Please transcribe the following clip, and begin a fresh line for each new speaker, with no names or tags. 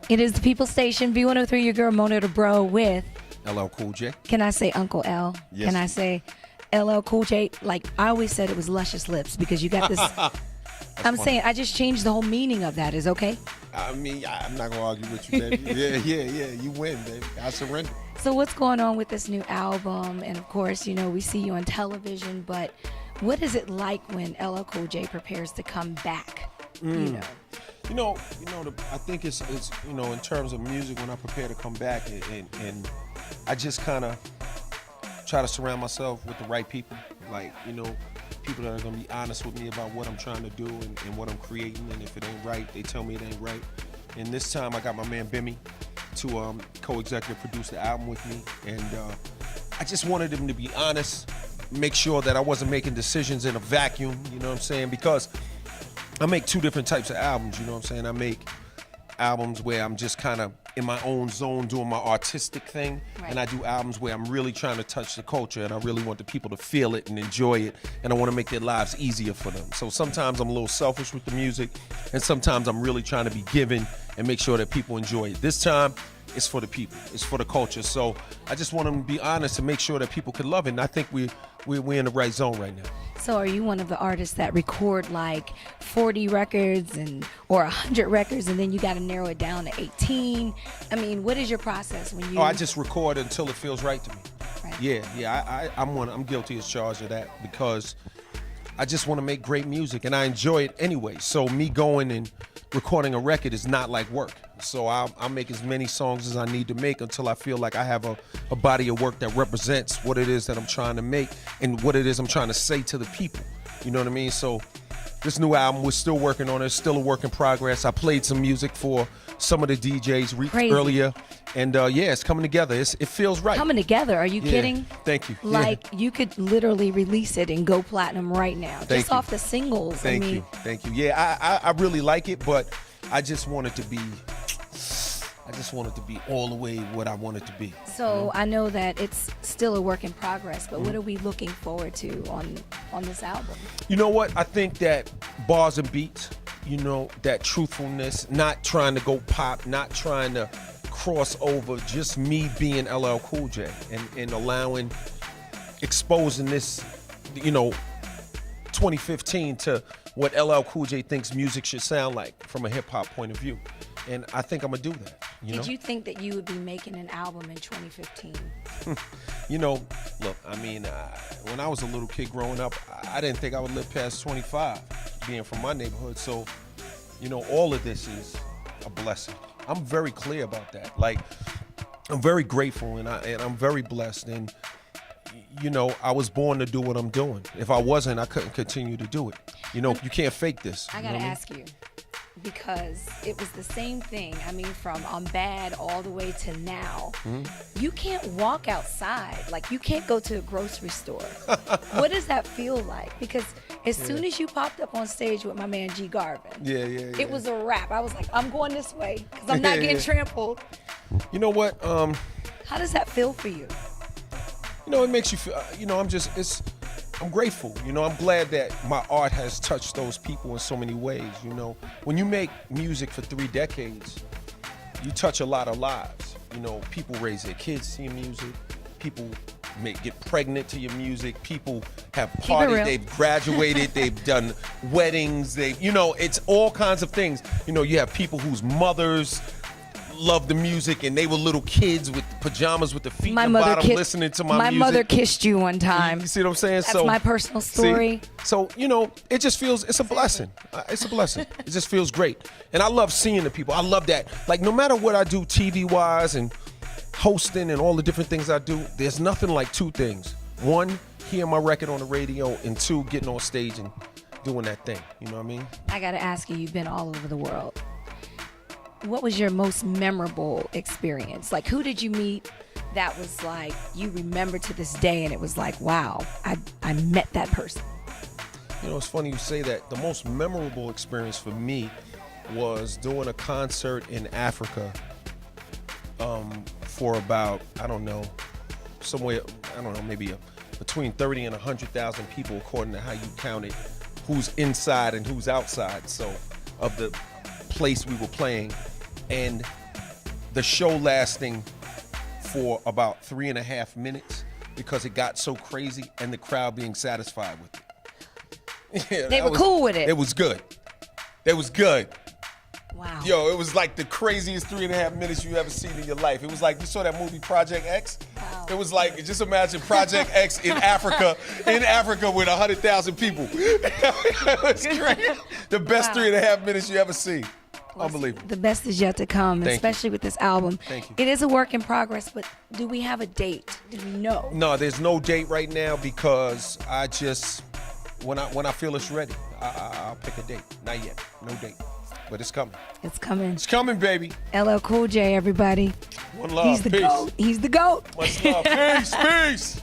It is the People Station, V103, your girl Mona the Bro with,
LL Cool J.
can I say Uncle L?
Yes.
Can I say LL Cool J? Like, I always said it was Luscious Lips because you got this. I'm saying, I just changed the whole meaning of that. Is okay?
I mean, I'm not going to argue with you, baby. Yeah. You win, baby. I surrender.
So what's going on with this new album? And of course, you know, we see you on television, but what is it like when LL Cool J prepares to come back?
You know, I think it's in terms of music, when I prepare to come back, and I just kind of try to surround myself with the right people, like, people that are going to be honest with me about what I'm trying to do and what I'm creating, and if it ain't right, they tell me it ain't right. And this time I got my man Bimmy to co-executive produce the album with me, and I just wanted him to be honest, make sure that I wasn't making decisions in a vacuum, you know what I'm saying, because I make two different types of albums, you know what I'm saying? I make albums where I'm just kind of in my own zone doing my artistic thing,
Right.
and I do albums where I'm really trying to touch the culture, and I really want the people to feel it and enjoy it, and I want to make their lives easier for them. So sometimes I'm a little selfish with the music, and sometimes I'm really trying to be giving and make sure that people enjoy it. This time, it's for the people, it's for the culture. So I just want them to be honest and make sure that people can love it, and I think we're in the right zone right now.
So are you one of the artists that record like 40 records or 100 records and then you got to narrow it down to 18? I mean, what is your process when you...
Oh, I just record until it feels right to me.
Right.
Yeah, I'm guilty as charged of that because I just want to make great music and I enjoy it anyway. So me going and recording a record is not like work. So I'll make as many songs as I need to make until I feel like I have a body of work that represents what it is that I'm trying to make and what it is I'm trying to say to the people. You know what I mean? So this new album, we're still working on it. It's still a work in progress. I played some music for some of the DJs
Crazy.
earlier. And yeah, it's coming together. It feels right.
Coming together, are you
Yeah.
kidding?
Thank you.
Like, you could literally release it and go platinum right now.
Thank
just
you.
off the singles.
Thank
I mean,
you. Thank you. Yeah, I really like it, but I just want it to be all the way what I want it to be.
So I know that it's still a work in progress, but what are we looking forward to on this album?
You know what? I think that bars and beats, that truthfulness, not trying to go pop, not trying to cross over, just me being LL Cool J and exposing this, 2015 to what LL Cool J thinks music should sound like from a hip hop point of view. And I think I'm gonna do that.
Did you think that you would be making an album in 2015?
Look, I mean, when I was a little kid growing up, I didn't think I would live past 25, being from my neighborhood. So, all of this is a blessing. I'm very clear about that. Like, I'm very grateful and I'm very blessed. And, I was born to do what I'm doing. If I wasn't, I couldn't continue to do it. You can't fake this.
I
you know
gotta
what I mean?
ask you, because it was the same thing. I mean, from I'm bad all the way to now.
Mm-hmm.
You can't walk outside. Like, you can't go to a grocery store. What does that feel like? Because as soon as you popped up on stage with my man G Garvin,
Yeah.
it was a wrap. I was like, I'm going this way because I'm not getting trampled.
You know what?
How does that feel for you?
It makes you feel, I'm grateful. I'm glad that my art has touched those people in so many ways. When you make music for 3 decades, you touch a lot of lives. People raise their kids to your music. People get pregnant to your music. People have
it
partied.
real.
They've graduated. They've done weddings. It's all kinds of things. You have people whose mothers love the music and they were little kids with pajamas with the feet in the bottom listening to my music.
mother kissed you one time.
You see what I'm saying?
That's my personal story.
So, it just feels, it's a blessing. It's a blessing. It just feels great. And I love seeing the people. I love that. Like, no matter what I do TV-wise and hosting and all the different things I do, there's nothing like 2 things. 1, hearing my record on the radio, and 2, getting on stage and doing that thing. You know what I mean?
I gotta ask you, you've been all over the world. What was your most memorable experience? Like, who did you meet that was like, you remember to this day and it was like, wow, I met that person?
It's funny you say that. The most memorable experience for me was doing a concert in Africa for about, maybe between 30 and 100,000 people, according to how you count it, who's inside and who's outside, so, of the place we were playing. And the show lasting for about 3.5 minutes because it got so crazy and the crowd being satisfied with it. Yeah,
They were cool with it.
It was good. It was good.
Wow.
Yo, it was like the craziest 3.5 minutes you ever seen in your life. It was like, you saw that movie Project X?
Wow.
It was like, just imagine Project X in Africa with 100,000 people. It was great. The best
Wow.
3.5 minutes you ever seen.
Well,
Unbelievable.
The best is yet to come,
Thank you.
especially with this album.
Thank you.
It is a work in progress, but do we have a date? Do we know?
No, there's no date right now because I just, when I feel it's ready, I'll pick a date. Not yet. No date. But it's coming.
It's coming.
It's coming, baby.
LL Cool J, everybody.
One love.
He's the
Peace.
GOAT. He's the GOAT.
Much love. Peace. Peace.